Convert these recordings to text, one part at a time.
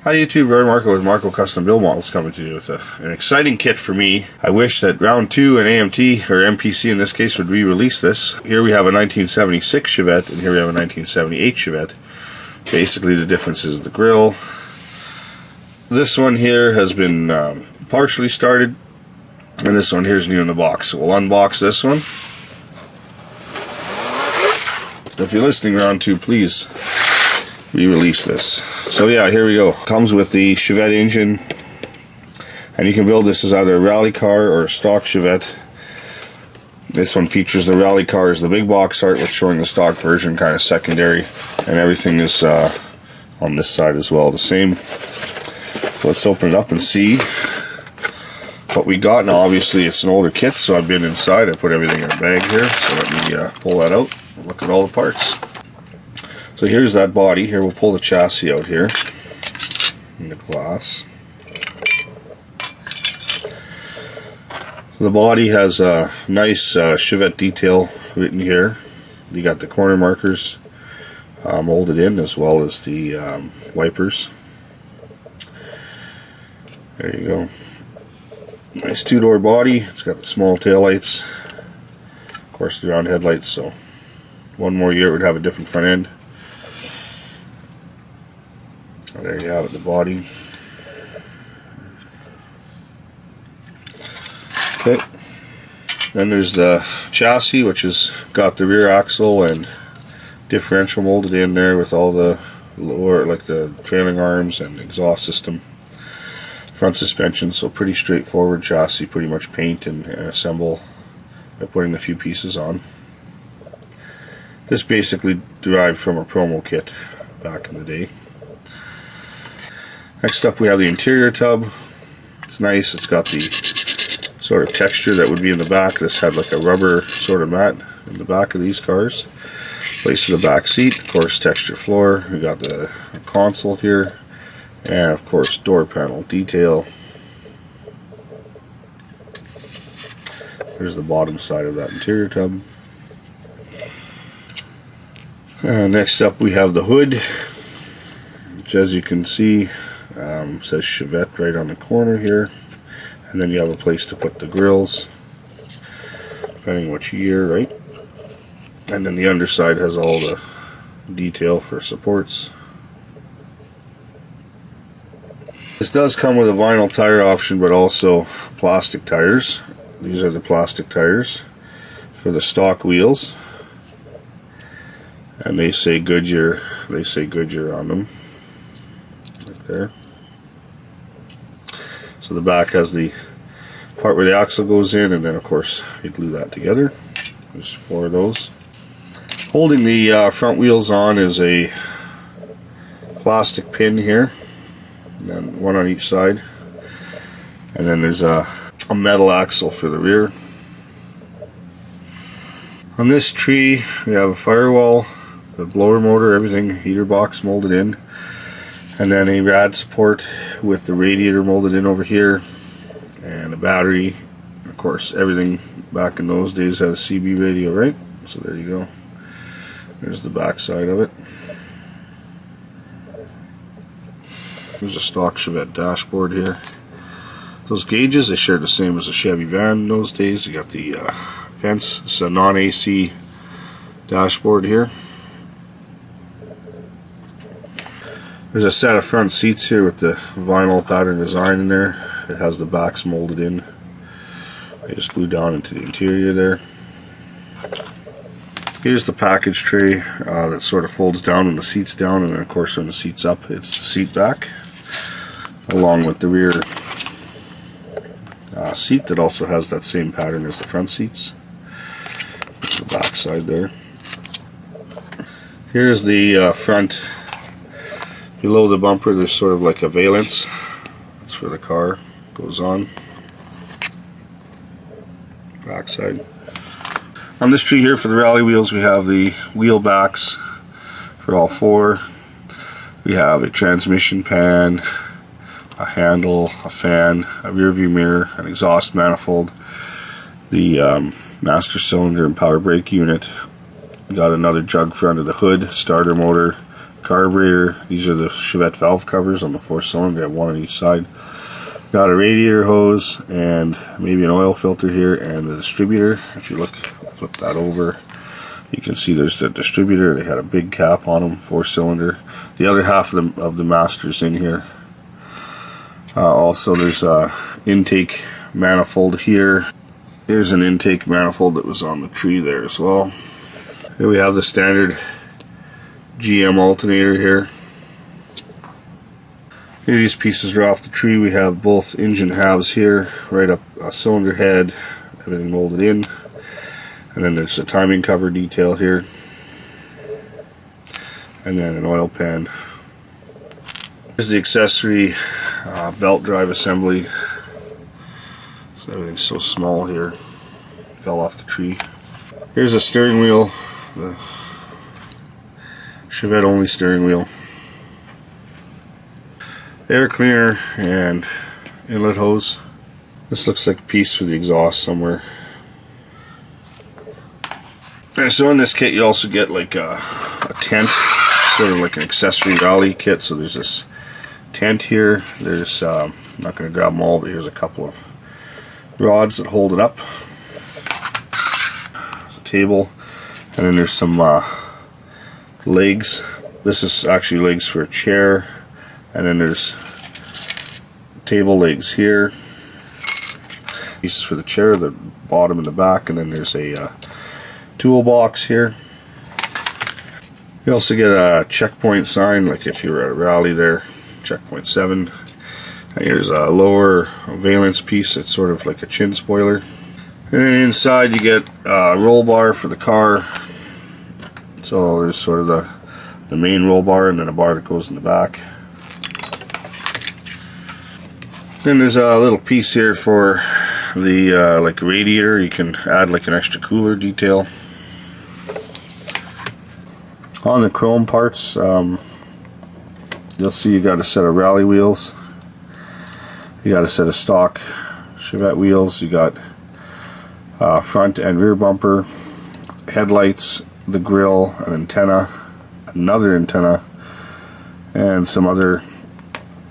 Hi YouTube, Marko with Marko Custom Build Models coming to you with an exciting kit for me. I wish that Round 2 and AMT, or MPC in this case, would re-release this. Here we have a 1976 Chevette and here we have a 1978 Chevette. Basically the difference is the grille. This one here has been partially started and this one here is new in the box. So we'll unbox this one. If you're listening Round 2, please re-release this. So yeah, here we go. Comes with the Chevette engine, and you can build this as either a rally car or a stock Chevette. This one features the rally car as the big box art with showing the stock version kind of secondary, and everything is on this side as well the same. So let's open it up and see what we got. Now obviously it's an older kit, so I've been inside. I put everything in a bag here, so let me pull that out and look at all the parts. So here's that body. Here we'll pull the chassis out here in the glass. The body has a nice Chevette detail written here. You got the corner markers molded in, as well as the wipers. There you go. Nice two-door body. It's got the small taillights. Of course, the round headlights, so one more year it would have a different front end. There you have it, the body. Okay. Then there's the chassis, which has got the rear axle and differential molded in there with all the lower, like the trailing arms and exhaust system. Front suspension, so pretty straightforward chassis, pretty much paint and assemble by putting a few pieces on. This basically derived from a promo kit back in the day. Next up we have the interior tub. It's nice, it's got the sort of texture that would be in the back. This had like a rubber sort of mat in the back of these cars. Place to the back seat, of course texture floor. We got the console here, and of course door panel detail. Here's the bottom side of that interior tub. Next up we have the hood, which as you can see says Chevette right on the corner here, and then you have a place to put the grills depending on which year, right? And then the underside has all the detail for supports. This does come with a vinyl tire option, but also plastic tires. These are the plastic tires for the stock wheels, and they say Goodyear. They say Goodyear on them, right there. So the back has the part where the axle goes in, and then of course you glue that together. There's 4 of those. Holding the front wheels on is a plastic pin here, and then one on each side, and then there's a metal axle for the rear. On this tree we have a firewall, the blower motor, everything, heater box molded in, and then a rad support with the radiator molded in over here, and a battery. Of course everything back in those days had a CB radio, right? So there you go. There's the back side of it. There's a stock Chevette dashboard here. Those gauges, they shared the same as a Chevy van in those days. You got the vents. It's a non-AC dashboard here. There's a set of front seats here with the vinyl pattern design in there. It has the backs molded in. They just glue down into the interior there. Here's the package tray that sort of folds down when the seat's down, and then of course when the seat's up, it's the seat back, along with the rear seat that also has that same pattern as the front seats. The back side there. Here's the front. Below the bumper there's sort of like a valance. That's for the car. Goes on. Back side. On this tree here for the rally wheels we have the wheel backs for all 4. We have a transmission pan, a handle, a fan, a rear view mirror, an exhaust manifold, the master cylinder and power brake unit. We got another jug for under the hood, starter motor, carburetor. These are the Chevette valve covers on the 4-cylinder. I have one on each side. Got a radiator hose and maybe an oil filter here, and the distributor. If you look, flip that over, you can see there's the distributor. They had a big cap on them, 4-cylinder. The other half of the master's in here. Also, there's a intake manifold here. There's an intake manifold that was on the tree there as well. Here we have the standard GM alternator here. Here, these pieces are off the tree. We have both engine halves here, right up a cylinder head, everything molded in. And then there's a timing cover detail here. And then an oil pan. Here's the accessory belt drive assembly. So everything's so small here. Fell off the tree. Here's a steering wheel. The Chevette only steering wheel. Air cleaner and inlet hose. This looks like a piece for the exhaust somewhere. And so in this kit you also get like a tent, sort of like an accessory rally kit. So there's this tent here. There's I'm not going to grab them all, but here's a couple of rods that hold it up. There's a table, and then there's some legs. This is actually legs for a chair, and then there's table legs here. Pieces for the chair, the bottom and the back, and then there's a toolbox here. You also get a checkpoint sign, like if you were at a rally there, checkpoint 7. And here's a lower valence piece. It's sort of like a chin spoiler. And then inside you get a roll bar for the car. So there's sort of the main roll bar, and then a bar that goes in the back. Then there's a little piece here for the like radiator. You can add like an extra cooler detail. On the chrome parts, you'll see you got a set of rally wheels. You got a set of stock Chevette wheels. You got front and rear bumper, headlights, the grille, an antenna, another antenna, and some other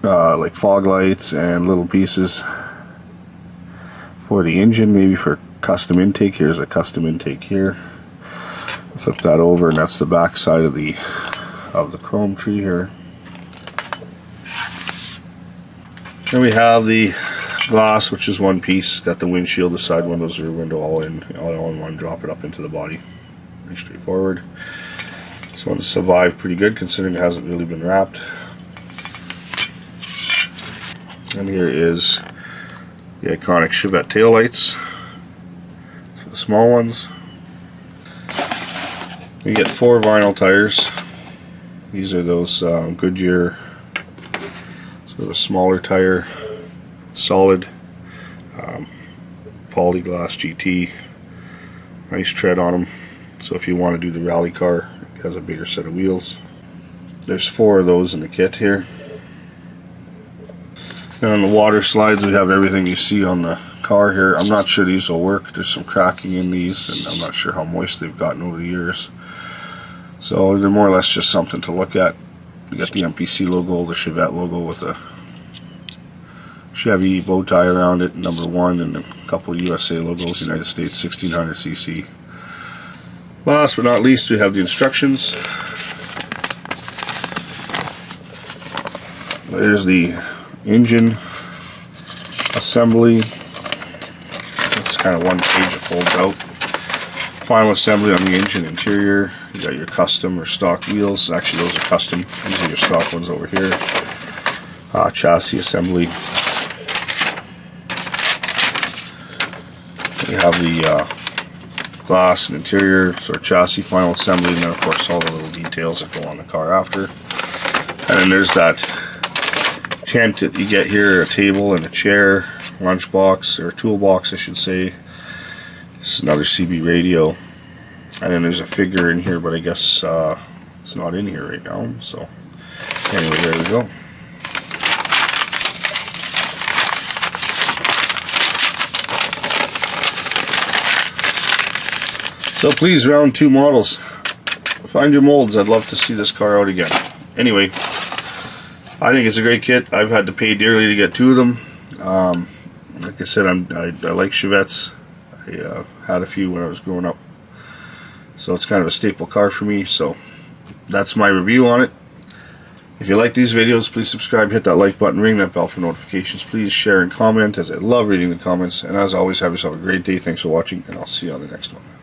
like fog lights and little pieces for the engine, maybe for custom intake. Here's a custom intake here. Flip that over, and that's the back side of the chrome tree here. Then we have the glass, which is one piece. Got the windshield, the side windows, rear window, all in one. Drop it up into the body. Pretty straightforward. This one's survived pretty good considering it hasn't really been wrapped. And here is the iconic Chevette taillights. So the small ones. You get 4 vinyl tires. These are those Goodyear, sort of a smaller tire, solid, polyglass GT. Nice tread on them. So if you want to do the rally car, it has a bigger set of wheels. There's 4 of those in the kit here. And on the water slides, we have everything you see on the car here. I'm not sure these will work. There's some cracking in these, and I'm not sure how moist they've gotten over the years. So they're more or less just something to look at. You got the MPC logo, the Chevette logo with a Chevy bow tie around it, number 1, and a couple of USA logos, United States 1600cc. Last but not least, we have the instructions. There's the engine assembly. It's kind of one page that folds out. Final assembly on the engine interior. You got your custom or stock wheels. Actually, those are custom. These are your stock ones over here. Chassis assembly. You have the glass and interior, sort of chassis final assembly, and then of course all the little details that go on the car after. And then there's that tent that you get here, a table and a chair, lunchbox, or toolbox I should say. This is another CB radio. And then there's a figure in here, but I guess it's not in here right now. So anyway, there we go. So please, round 2 models. Find your molds. I'd love to see this car out again. anyway, I think it's a great kit. I've had to pay dearly to get 2 of them. Like I said, I like Chevettes. I had a few when I was growing up, so it's kind of a staple car for me. So that's my review on it. If you like these videos, please subscribe, hit that like button, ring that bell for notifications. Please share and comment, as I love reading the comments. And as always, have yourself a great day. Thanks for watching, and I'll see you on the next one.